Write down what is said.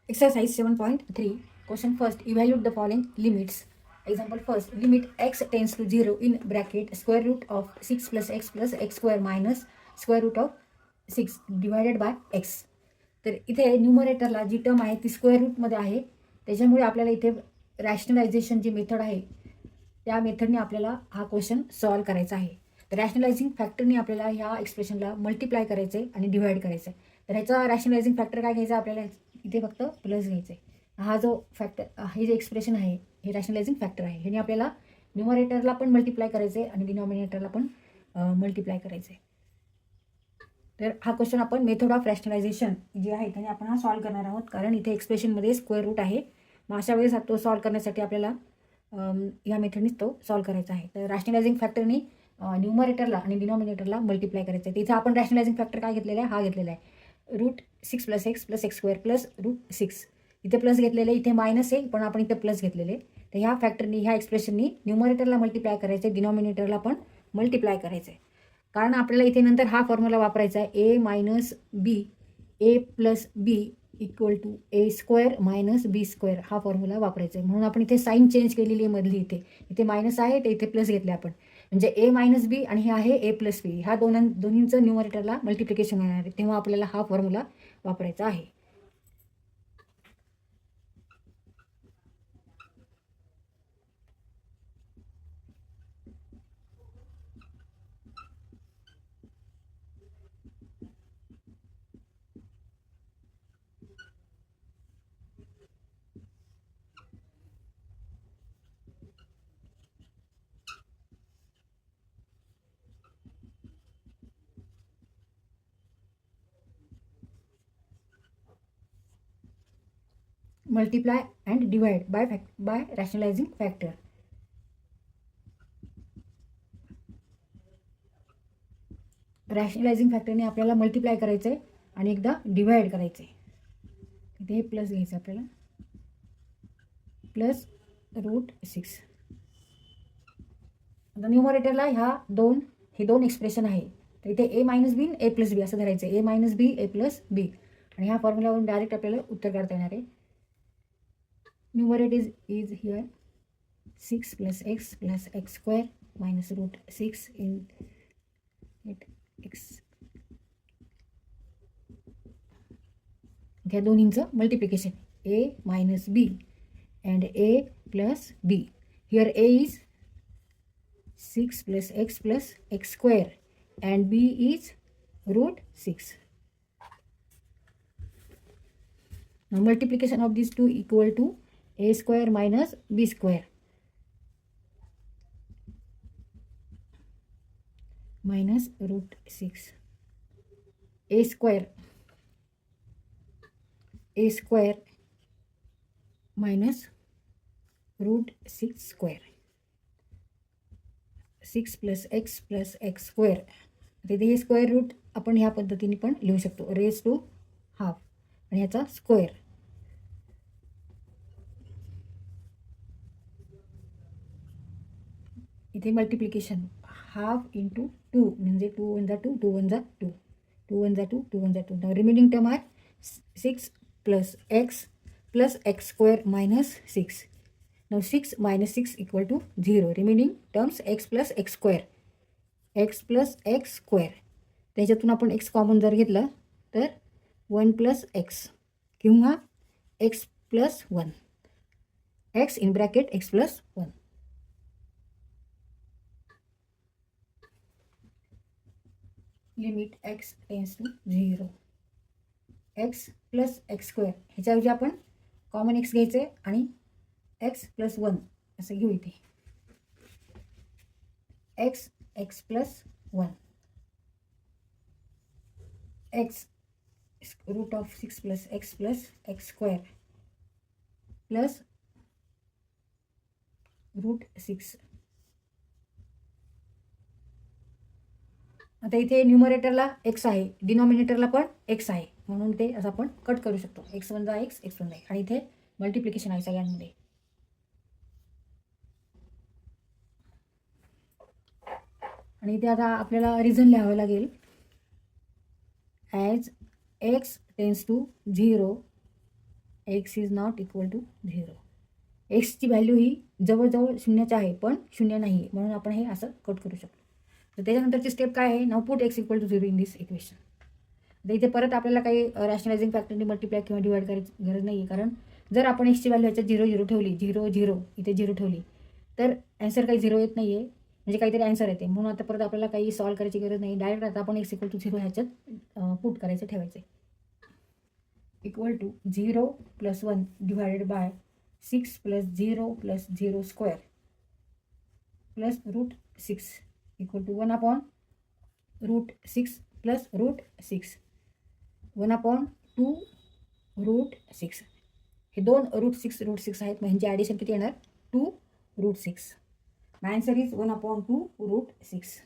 Exercise 7.3. Question first. Evaluate the following limits. Example first. Limit x tends to 0 in bracket square root of 6 plus x square minus square root of 6 divided by x. तर इथे न्यूमरेटरला जी term आहे ती square रूटमध्ये आहे. त्याच्यामुळे आपल्याला इथे rationalisation जी method आहे त्या मेथडने आपल्याला हा क्वेश्चन सॉल्व करायचा आहे. तर रॅशनलायझिंग फॅक्टरने आपल्याला ह्या एक्सप्रेशनला मल्टिप्लाय करायचं आहे आणि डिवाइड करायचं आहे. तर ह्याचा रॅशनलायझिंग फॅक्टर काय घ्यायचा आपल्याला इथे फक्त प्लस घ्यायचं आहे. हा जो फॅक्टर हे जे एक्सप्रेशन आहे हे रॅशनलायझिंग फॅक्टर आहे. ह्याने आपल्याला न्यूमरेटरला पण मल्टिप्लाय करायचं आहे आणि डिनॉमिनेटरला पण मल्टिप्लाय करायचं आहे. तर हा क्वेश्चन आपण मेथड ऑफ रॅशनलायझेशन जे आहे त्याने आपण हा सॉल्व करणार आहोत, कारण इथे एक्सप्रेशनमध्ये स्क्वेअर रूट आहे. मग अशा वेळेस तो सॉल्व करण्यासाठी आपल्याला या मेथडनीच तो सॉल्व करायचा आहे. तर रॅशनलायझिंग फॅक्टरने न्यूमरेटरला आणि डिनॉमिनेटरला मल्टिप्लाय करायचं आहे. तिथे आपण रॅशनलायझिंग फॅक्टर काय घेतलेला आहे, हा घेतलेला आहे route 6 + x + x² plus root 6. इथे प्लस घेतलेले, इथे मायनस आहे पण आपण इथे प्लस घेतलेले. तर ह्या फॅक्टरनी ह्या एक्सप्रेशननी न्यूमरेटरला मल्टिप्लाय करायचं आहे, डिनॉमिनेटरला पण मल्टिप्लाय करायचं आहे. कारण आपल्याला इथे नंतर हा फॉर्म्युला वापरायचा आहे a - b a + b = a² - b². हा फॉर्म्युला वापरायचा आहे. म्हणून आपण इथे साईन चेंज केलेली आहे मधली. इथे मायनस आहे तर इथे प्लस घेतले आपण. म्हणजे a - b आणि हे आहे a + b. ह्या दोन्हींचं न्यूमरेटरला मल्टिप्लिकेशन होणार आहे, तेव्हा आपल्याला हा फॉर्म्युला वापरायचा आहे. Multiply and divide by rationalising factor. Rationalising फॅक्टरने आपल्याला मल्टिप्लाय करायचं आहे आणि एकदा डिवाइड करायचं आहे. इथे हे प्लस घ्यायचं आपल्याला, प्लस रूट 6. आता न्यूमरेटरला हे दोन एक्सप्रेशन आहे. तर इथे a - b a + b असं धरायचं आहे. a - b a + b आणि ह्या फॉर्म्युलावरून डायरेक्ट आपल्याला उत्तर काढता येणार आहे. Numerator is here 6 + x + x² - root 6 in x. त्या दोन्हींचं multiplication a - b and a + b. Here a is 6 + x + x² and b is root 6. Now multiplication of these two equal to a² - b² minus root 6. a² minus root 6². 6 + x + x². तिथे हे square route आपण ह्या पद्धतीने पण लिहू शकतो, raise to half आणि ह्याचा स्क्वेअर. इथे मल्टिप्लिकेशन हाफ इंटू 2 म्हणजे 2 × 2 2 × 2 2 × 2 2 × 2. नाव रिमेनिंग टर्म आहे 6 + x + x² - 6. Now 6 - 6 = 0. Remaining terms x + x². x + x². त्याच्यातून आपण x कॉमन जर घेतलं तर 1 + x किंवा x + 1. x in bracket x + 1. Limit x tends to 0. x + x² ह्याच्याऐवजी आपण कॉमन x घ्यायचे आणि x + 1 असं घेऊ. इथे x + 1 x root of 6 + x + x² plus root 6. आता इथे न्यूमरेटरला x आहे, डिनॉमिनेटरला पण x आहे, म्हणून ते असं आपण कट करू शकतो. x = x, x = x आणि इथे मल्टिप्लिकेशन आहे सगळ्यांमध्ये. आणि इथे आता आपल्याला रिझन लिहावं लागेल. As x tends to 0 X is not equal to 0. एक्सची व्हॅल्यू ही जवळजवळ शून्याची आहे पण शून्य नाही आहे, म्हणून आपण हे असं कट करू शकतो. तर त्याच्यानंतरची स्टेप काय आहे, now put x equal to 0 in this equation. तर इथे परत आपल्याला काही रॅशनलायझिंग फॅक्टरने मल्टिप्लाय किंवा डिवाइड करायची गरज नाही आहे, कारण जर आपण एक्सची व्हॅल्यू ह्याच्यात 0 ठेवली, 0 इथे 0 ठेवली तर ॲन्सर काही 0 येत नाही आहे, म्हणजे काहीतरी ॲन्सर येते. म्हणून आता परत आपल्याला काही सॉल्व करायची गरज नाही, डायरेक्ट आता आपण एक्स इक्वल टू 0 ह्याच्यात पुट करायचं ठेवायचं. Equal to 0 + 1 divided by 6 + 0 + 0 square plus √6 equal to 1/√6 plus √6 1/2 √6. हे दोन √6 आहेत, म्हणजे ॲडिशन किती येणार 2 √6. माय आन्सर इज 1/2 √6.